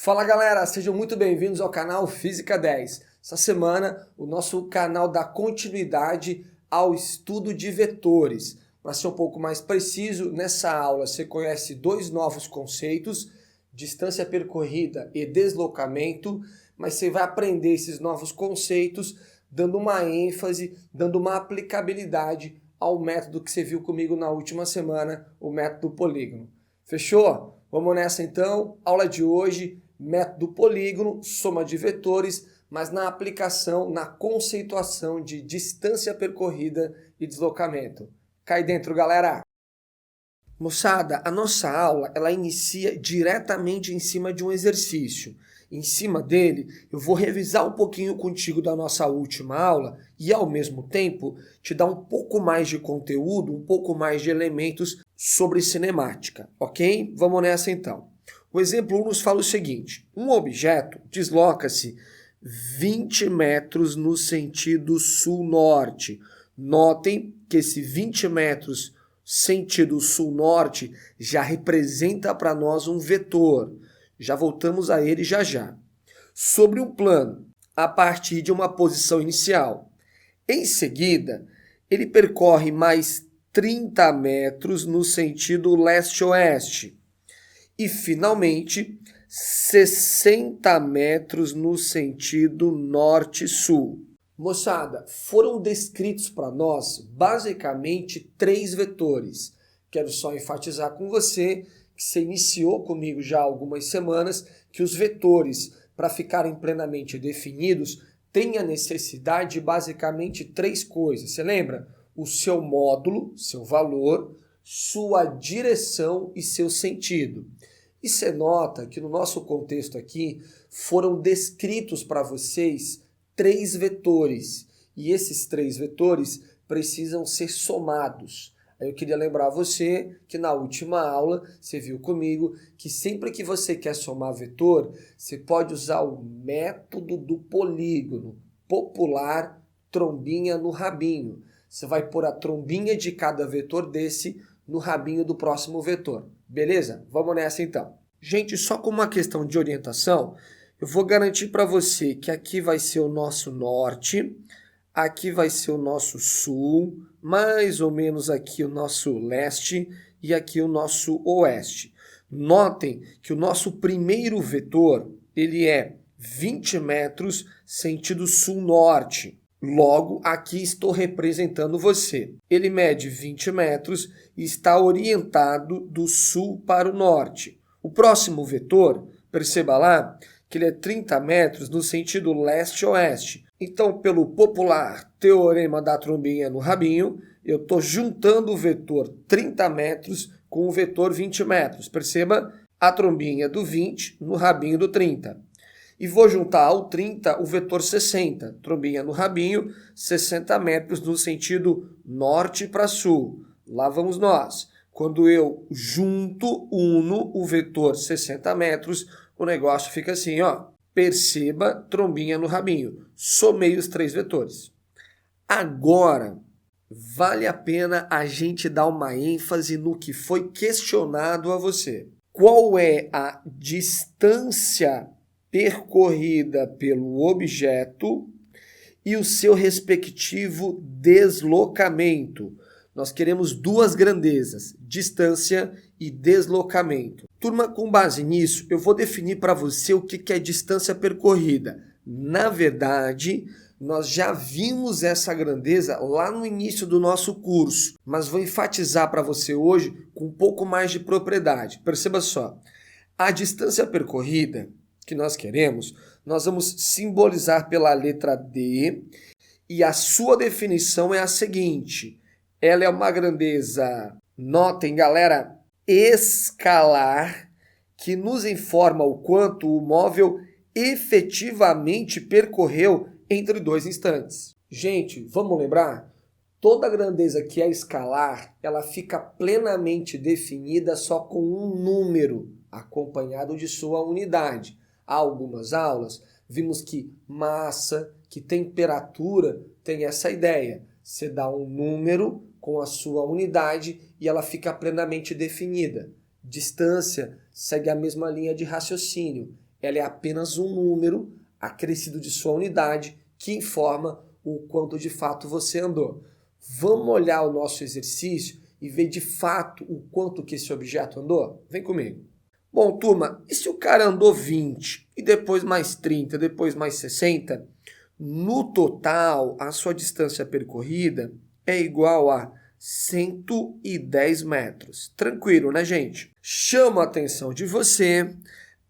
Fala galera, sejam muito bem-vindos ao canal Física 10. Essa semana o nosso canal dá continuidade ao estudo de vetores. Para ser um pouco mais preciso, nessa aula você conhece dois novos conceitos, distância percorrida e deslocamento, mas você vai aprender esses novos conceitos dando uma ênfase, dando uma aplicabilidade ao método que você viu comigo na última semana, o método polígono. Fechou? Vamos nessa então, aula de hoje, método polígono, soma de vetores, mas na aplicação, na conceituação de distância percorrida e deslocamento. Cai dentro, galera! Moçada, a nossa aula ela inicia diretamente em cima de um exercício. Em cima dele, eu vou revisar um pouquinho contigo da nossa última aula e, ao mesmo tempo, te dar um pouco mais de conteúdo, um pouco mais de elementos sobre cinemática, ok? Vamos nessa então. O exemplo 1 nos fala o seguinte: um objeto desloca-se 20 metros no sentido sul-norte. Notem que esse 20 metros sentido sul-norte já representa para nós um vetor. Já voltamos a ele já. Sobre um plano, a partir de uma posição inicial. Em seguida, ele percorre mais 30 metros no sentido leste-oeste. E, finalmente, 60 metros no sentido norte-sul. Moçada, foram descritos para nós basicamente 3 vetores. Quero só enfatizar com você que você iniciou comigo já há algumas semanas que os vetores, para ficarem plenamente definidos, têm a necessidade de basicamente 3 coisas. Você lembra? O seu módulo, seu valor, sua direção e seu sentido. E você nota que no nosso contexto aqui foram descritos para vocês 3 vetores. E esses 3 vetores precisam ser somados. Eu queria lembrar você que na última aula você viu comigo que sempre que você quer somar vetor, você pode usar o método do polígono, popular trombinha no rabinho. Você vai pôr a trombinha de cada vetor desse no rabinho do próximo vetor. Beleza? Vamos nessa então. Gente, só com uma questão de orientação, eu vou garantir para você que aqui vai ser o nosso norte, aqui vai ser o nosso sul, mais ou menos aqui o nosso leste e aqui o nosso oeste. Notem que o nosso primeiro vetor, ele é 20 metros sentido sul-norte. Logo, aqui estou representando você. Ele mede 20 metros e está orientado do sul para o norte. O próximo vetor, perceba lá, que ele é 30 metros no sentido leste-oeste. Então, pelo popular teorema da trombinha no rabinho, eu estou juntando o vetor 30 metros com o vetor 20 metros. Perceba a trombinha do 20 no rabinho do 30. E vou juntar ao 30 o vetor 60. Trombinha no rabinho, 60 metros no sentido norte para sul. Lá vamos nós. Quando eu uno o vetor 60 metros, o negócio fica assim, ó. Perceba, trombinha no rabinho. Somei os 3 vetores. Agora, vale a pena a gente dar uma ênfase no que foi questionado a você. Qual é a distância percorrida pelo objeto e o seu respectivo deslocamento? Nós queremos 2 grandezas, distância e deslocamento. Turma, com base nisso, eu vou definir para você o que é distância percorrida. Na verdade, nós já vimos essa grandeza lá no início do nosso curso, mas vou enfatizar para você hoje com um pouco mais de propriedade. Perceba só, a distância percorrida que nós queremos, nós vamos simbolizar pela letra D e a sua definição é a seguinte: ela é uma grandeza, notem galera, escalar, que nos informa o quanto o móvel efetivamente percorreu entre 2 instantes. Gente, vamos lembrar? Toda grandeza que é escalar, ela fica plenamente definida só com um número, acompanhado de sua unidade. Há algumas aulas, vimos que massa, que temperatura tem essa ideia. Você dá um número com a sua unidade e ela fica plenamente definida. Distância segue a mesma linha de raciocínio. ela é apenas um número acrescido de sua unidade que informa o quanto de fato você andou. Vamos olhar o nosso exercício e ver de fato o quanto que esse objeto andou? Vem comigo. Bom, turma, e se o cara andou 20 e depois mais 30, depois mais 60, no total a sua distância percorrida é igual a 110 metros. Tranquilo, né, gente? Chamo a atenção de você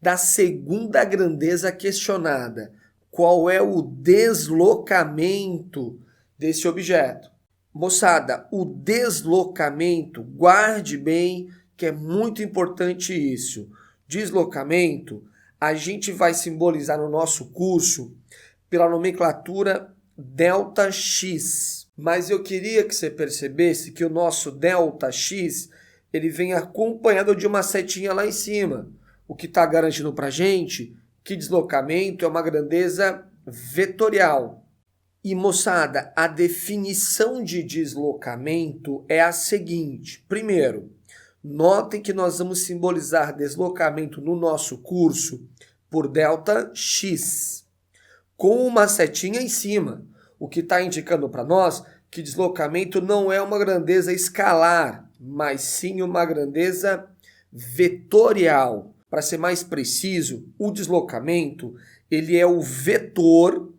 da segunda grandeza questionada. Qual é o deslocamento desse objeto? Moçada, o deslocamento, guarde bem que é muito importante isso. Deslocamento, a gente vai simbolizar no nosso curso pela nomenclatura ΔX. Mas eu queria que você percebesse que o nosso ΔX, ele vem acompanhado de uma setinha lá em cima, o que está garantindo para a gente que deslocamento é uma grandeza vetorial. E, moçada, a definição de deslocamento é a seguinte. Primeiro, notem que nós vamos simbolizar deslocamento no nosso curso por ΔX, com uma setinha em cima, o que está indicando para nós que deslocamento não é uma grandeza escalar, mas sim uma grandeza vetorial. Para ser mais preciso, o deslocamento ele é o vetor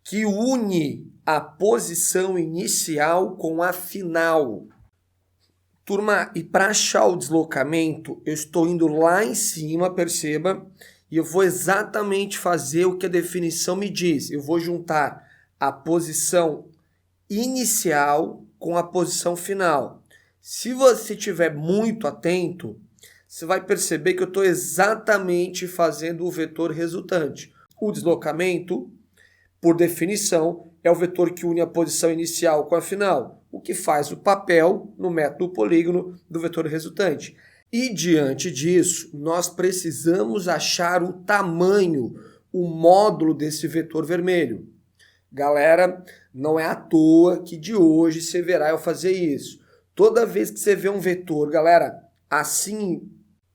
que une a posição inicial com a final. Turma, e para achar o deslocamento, eu estou indo lá em cima, perceba, e eu vou exatamente fazer o que a definição me diz. Eu vou juntar a posição inicial com a posição final. Se você estiver muito atento, você vai perceber que eu estou exatamente fazendo o vetor resultante. O deslocamento, por definição, é o vetor que une a posição inicial com a final, o que faz o papel, no método polígono, do vetor resultante. E, diante disso, nós precisamos achar o tamanho, o módulo desse vetor vermelho. Galera, não é à toa que de hoje você verá eu fazer isso. Toda vez que você vê um vetor, galera, assim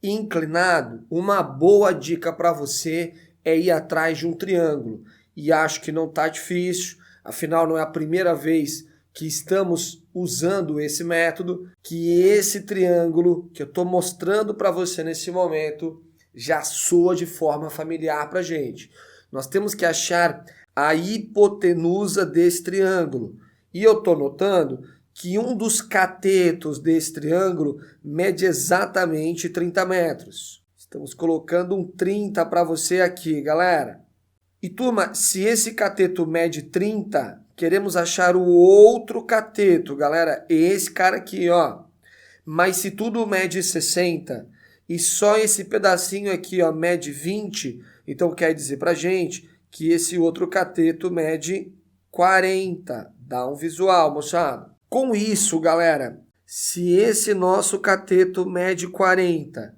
inclinado, uma boa dica para você é ir atrás de um triângulo. E acho que não está difícil, afinal não é a primeira vez que estamos usando esse método, que esse triângulo que eu estou mostrando para você nesse momento já soa de forma familiar para a gente. Nós temos que achar a hipotenusa desse triângulo. E eu estou notando que um dos catetos desse triângulo mede exatamente 30 metros. Estamos colocando um 30 para você aqui, galera. E, turma, se esse cateto mede 30, queremos achar o outro cateto, galera. Esse cara aqui, ó. Mas se tudo mede 60 e só esse pedacinho aqui, ó, mede 20, então quer dizer pra gente que esse outro cateto mede 40. Dá um visual, moçada. Com isso, galera, se esse nosso cateto mede 40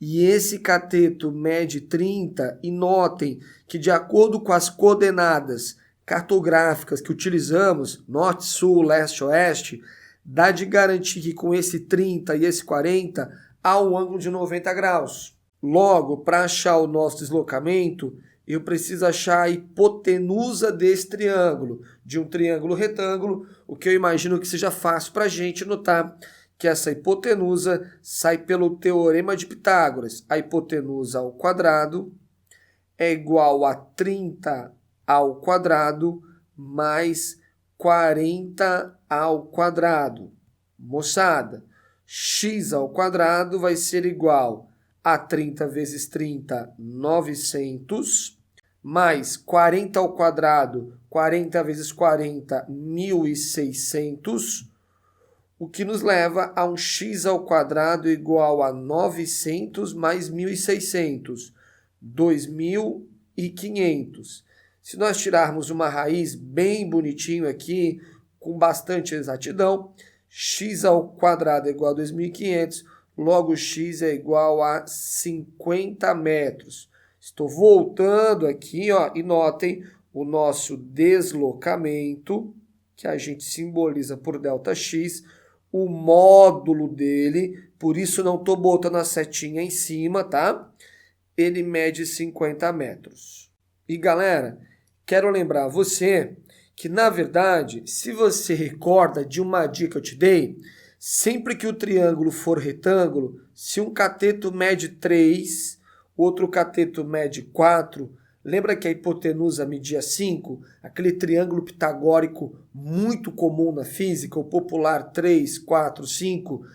e esse cateto mede 30, e notem que de acordo com as coordenadas cartográficas que utilizamos, norte, sul, leste, oeste, dá de garantir que com esse 30 e esse 40 há um ângulo de 90 graus. Logo, para achar o nosso deslocamento, eu preciso achar a hipotenusa desse triângulo, de um triângulo retângulo, o que eu imagino que seja fácil para a gente notar que essa hipotenusa sai pelo teorema de Pitágoras. A hipotenusa ao quadrado é igual a 30 ao quadrado mais 40 ao quadrado. Moçada, x ao quadrado vai ser igual a 30 vezes 30, 900, mais 40 ao quadrado, 40 vezes 40, 1.600, o que nos leva a um x ao quadrado igual a 900 mais 1.600, 2.500. Se nós tirarmos uma raiz bem bonitinho aqui, com bastante exatidão, x ao quadrado é igual a 2.500, logo x é igual a 50 metros. Estou voltando aqui, ó, e notem o nosso deslocamento, que a gente simboliza por ΔX, o módulo dele, por isso não estou botando a setinha em cima, tá? ele mede 50 metros. E galera, quero lembrar você que, na verdade, se você recorda de uma dica que eu te dei, sempre que o triângulo for retângulo, se um cateto mede 3, outro cateto mede 4, lembra que a hipotenusa media 5? Aquele triângulo pitagórico muito comum na física, o popular 3, 4, 5.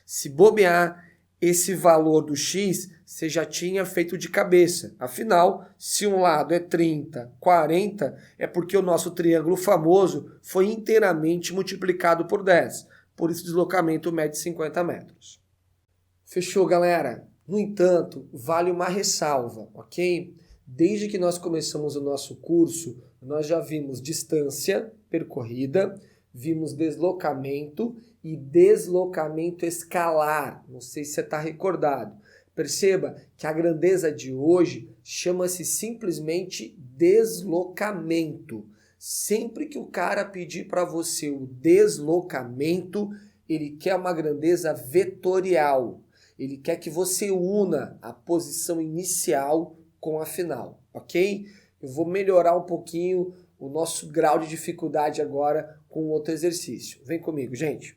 Se bobear, esse valor do x você já tinha feito de cabeça. Afinal, se um lado é 30, 40, é porque o nosso triângulo famoso foi inteiramente multiplicado por 10. Por isso o deslocamento mede 50 metros. Fechou, galera? No entanto, vale uma ressalva, ok? Desde que nós começamos o nosso curso, nós já vimos distância percorrida, vimos deslocamento e deslocamento escalar. Não sei se você está recordado. Perceba que a grandeza de hoje chama-se simplesmente deslocamento. Sempre que o cara pedir para você o deslocamento, ele quer uma grandeza vetorial. Ele quer que você una a posição inicial com a final, ok? Eu vou melhorar um pouquinho o nosso grau de dificuldade agora com outro exercício. Vem comigo, gente.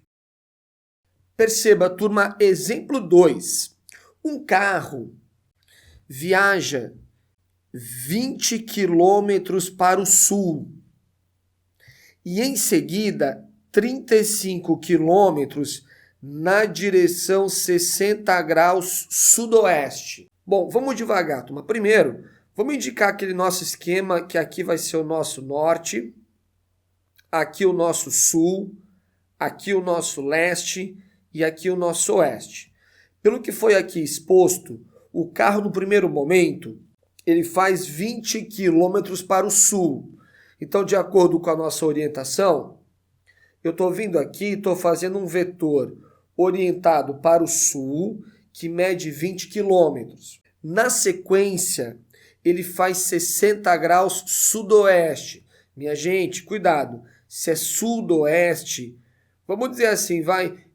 Perceba, turma, exemplo 2. Um carro viaja 20 quilômetros para o sul e em seguida 35 quilômetros na direção 60 graus sudoeste. Bom, vamos devagar, turma. Primeiro, vamos indicar aquele nosso esquema que aqui vai ser o nosso norte, aqui o nosso sul, aqui o nosso leste e aqui o nosso oeste. Pelo que foi aqui exposto, o carro no primeiro momento, ele faz 20 quilômetros para o sul. Então, de acordo com a nossa orientação, eu estou vindo aqui e estou fazendo um vetor orientado para o sul, que mede 20 quilômetros. Na sequência, ele faz 60 graus sudoeste. Minha gente, cuidado, se é sudoeste, vamos dizer assim,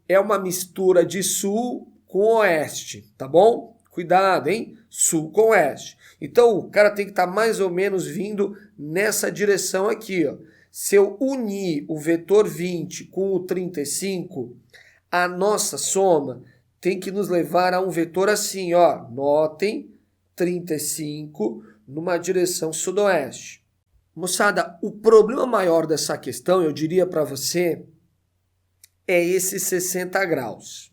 é uma mistura de sul com oeste, tá bom? Cuidado, hein? Sul com oeste. Então, o cara tem que estar mais ou menos vindo nessa direção aqui, ó. Se eu unir o vetor 20 com o 35, a nossa soma tem que nos levar a um vetor assim, ó. Notem, 35 numa direção sudoeste. Moçada, o problema maior dessa questão, eu diria para você, é esses 60 graus.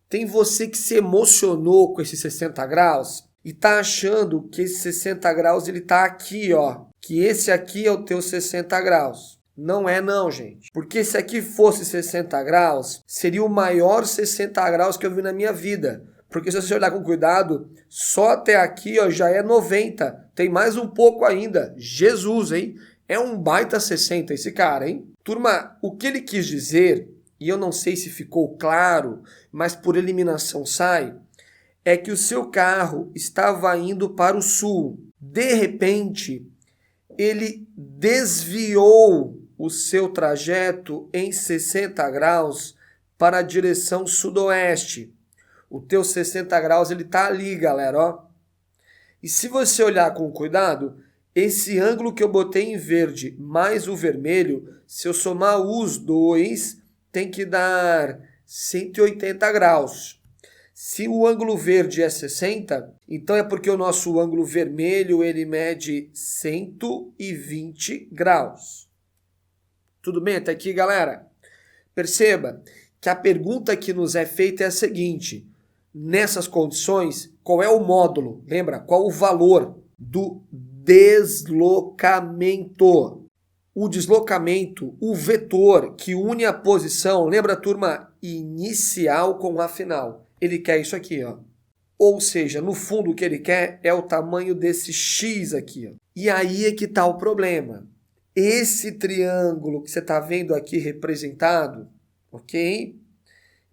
Tem você que se emocionou com esses 60 graus e tá achando que esse 60 graus ele tá aqui, ó. Que esse aqui é o teu 60 graus. Não é não, gente. Porque se aqui fosse 60 graus, seria o maior 60 graus que eu vi na minha vida. Porque se você olhar com cuidado, só até aqui, ó, já é 90. Tem mais um pouco ainda. Jesus, hein? É um baita 60 esse cara, hein? Turma, o que ele quis dizer, e eu não sei se ficou claro, mas por eliminação sai, é que o seu carro estava indo para o sul. De repente, ele desviou o seu trajeto em 60 graus para a direção sudoeste. O teu 60 graus ele tá ali, galera, ó. E se você olhar com cuidado, esse ângulo que eu botei em verde mais o vermelho, se eu somar os dois, tem que dar 180 graus. Se o ângulo verde é 60, então é porque o nosso ângulo vermelho ele mede 120 graus. Tudo bem até aqui, galera? Perceba que a pergunta que nos é feita é a seguinte: nessas condições, qual é o módulo? Lembra? Qual o valor do deslocamento? O deslocamento, o vetor que une a posição, lembra, turma, inicial com a final. Ele quer isso aqui, ó. Ou seja, no fundo o que ele quer é o tamanho desse X aqui, ó. E aí é que está o problema. Esse triângulo que você está vendo aqui representado, ok?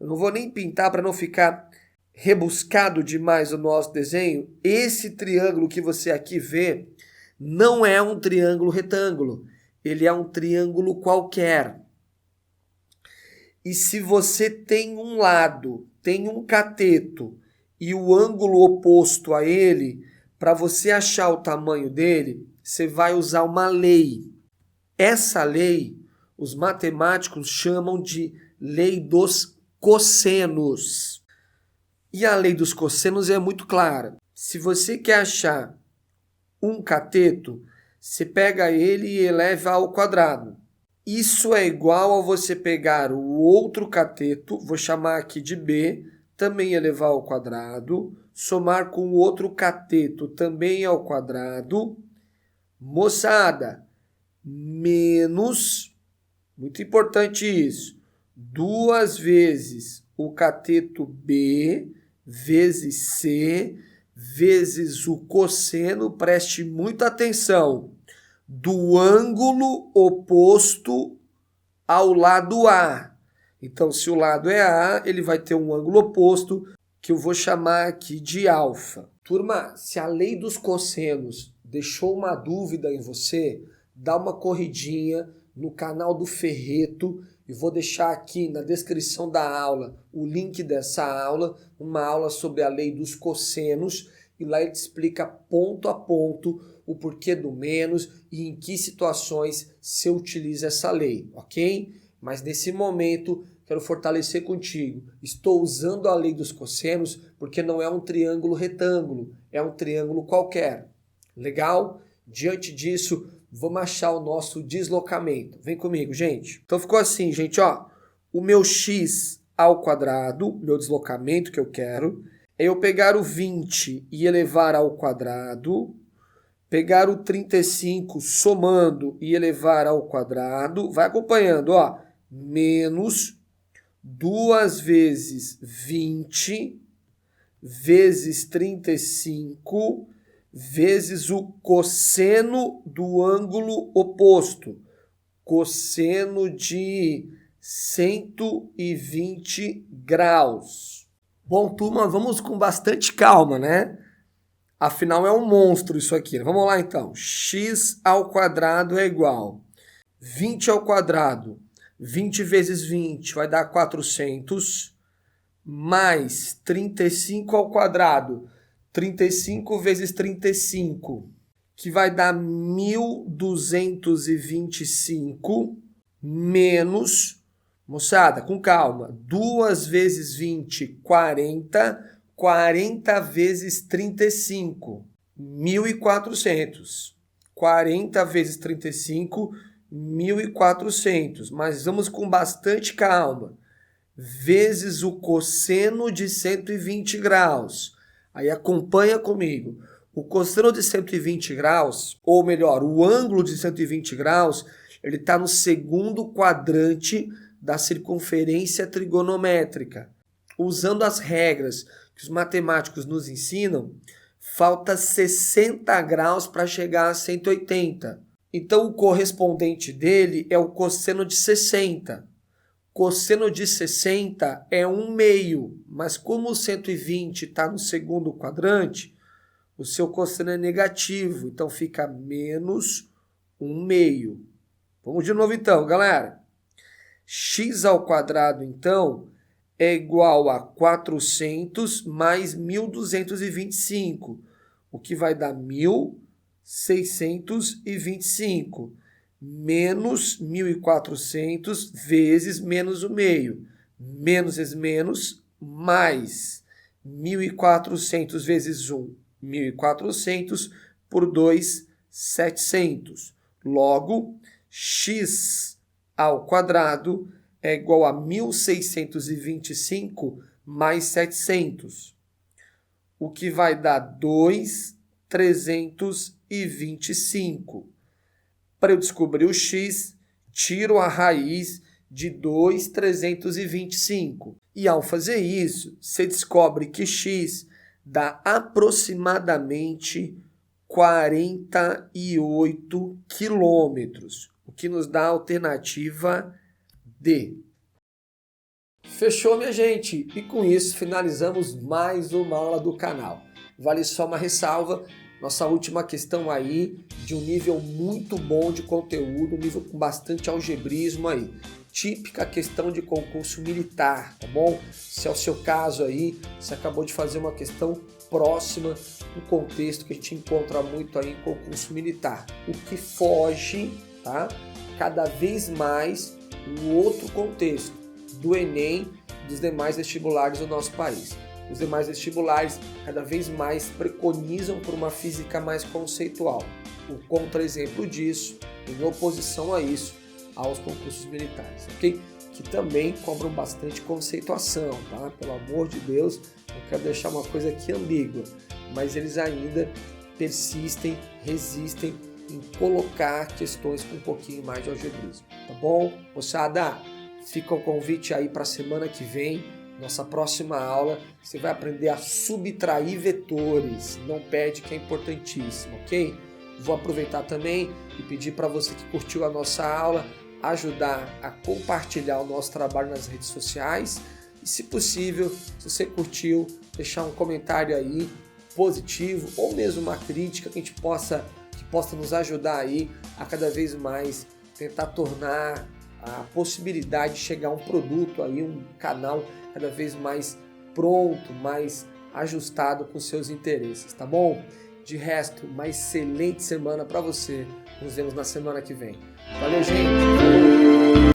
Eu não vou nem pintar para não ficar rebuscado demais o nosso desenho. Esse triângulo que você aqui vê não é um triângulo retângulo. Ele é um triângulo qualquer. E se você tem um lado, tem um cateto, e o ângulo oposto a ele, para você achar o tamanho dele, você vai usar uma lei. Essa lei, os matemáticos chamam de lei dos cossenos. E a lei dos cossenos é muito clara. Se você quer achar um cateto, você pega ele e eleva ao quadrado. Isso é igual a você pegar o outro cateto, vou chamar aqui de B, também elevar ao quadrado, somar com o outro cateto também ao quadrado. Moçada, menos, muito importante isso, 2 vezes o cateto B vezes C vezes o cosseno, preste muita atenção, do ângulo oposto ao lado A. Então, se o lado é A, ele vai ter um ângulo oposto, que eu vou chamar aqui de alfa. Turma, se a lei dos cossenos deixou uma dúvida em você, dá uma corridinha no canal do Ferreto e vou deixar aqui na descrição da aula o link dessa aula, uma aula sobre a lei dos cossenos, e lá ele te explica ponto a ponto o porquê do menos e em que situações se utiliza essa lei, ok? Mas nesse momento quero fortalecer contigo. Estou usando a lei dos cossenos porque não é um triângulo retângulo, é um triângulo qualquer. Legal? Diante disso, vamos achar o nosso deslocamento. Vem comigo, gente. Então ficou assim, gente, ó. O meu x ao quadrado, meu deslocamento que eu quero, é eu pegar o 20 e elevar ao quadrado, pegar o 35 somando e elevar ao quadrado, vai acompanhando, ó, menos 2 vezes 20 vezes 35 vezes o cosseno do ângulo oposto, cosseno de 120 graus. Bom, turma, vamos com bastante calma, né? Afinal, é um monstro isso aqui. Vamos lá, então. X ao quadrado é igual 20 ao quadrado. 20 vezes 20 vai dar 400, mais 35 ao quadrado. 35 vezes 35, que vai dar 1.225, menos, moçada, com calma, 2 vezes 20, 40, 40 vezes 35, 1.400. 40 vezes 35, 1.400. Mas vamos com bastante calma. Vezes o cosseno de 120 graus. Aí acompanha comigo. O cosseno de 120 graus, ou melhor, o ângulo de 120 graus, ele está no segundo quadrante da circunferência trigonométrica. Usando as regras que os matemáticos nos ensinam, falta 60 graus para chegar a 180. Então, o correspondente dele é o cosseno de 60. Cosseno de 60 é 1/2, mas como o 120 está no segundo quadrante, o seu cosseno é negativo, então fica menos 1/2. Vamos de novo então, galera. X ao quadrado, então, é igual a 400 mais 1.225, o que vai dar 1.625. Menos 1.400 vezes menos 1/2. Menos vezes menos, mais 1.400 vezes 1, 1.400 por 2, 700. Logo, x ao quadrado é igual a 1.625 mais 700, o que vai dar 2.325. Para eu descobrir o x, tiro a raiz de 2.325. E ao fazer isso, você descobre que x dá aproximadamente 48 quilômetros, o que nos dá a alternativa D. Fechou, minha gente? E com isso finalizamos mais uma aula do canal. Vale só uma ressalva. Nossa última questão aí, de um nível muito bom de conteúdo, um nível com bastante algebrismo aí. típica questão de concurso militar, tá bom? Se é o seu caso aí, você acabou de fazer uma questão próxima do contexto que a gente encontra muito aí em concurso militar. O que foge, tá? Cada vez mais o outro contexto do Enem e dos demais vestibulares do nosso país. Os demais vestibulares cada vez mais preconizam por uma física mais conceitual. O contra-exemplo disso, em oposição a isso, aos concursos militares, ok? Que também cobram bastante conceituação, tá? Pelo amor de Deus, não quero deixar uma coisa aqui ambígua, mas eles ainda persistem, resistem em colocar questões com um pouquinho mais de algebrismo, tá bom? Moçada, fica o convite aí para a semana que vem, nossa próxima aula, você vai aprender a subtrair vetores, não perde que é importantíssimo, ok? Vou aproveitar também e pedir para você que curtiu a nossa aula, ajudar a compartilhar o nosso trabalho nas redes sociais e, se possível, se você curtiu, deixar um comentário aí positivo ou mesmo uma crítica que possa nos ajudar aí a cada vez mais tentar tornar a possibilidade de chegar a um produto aí, um canal cada vez mais pronto, mais ajustado com seus interesses, tá bom? De resto, uma excelente semana para você. Nos vemos na semana que vem. Valeu, gente!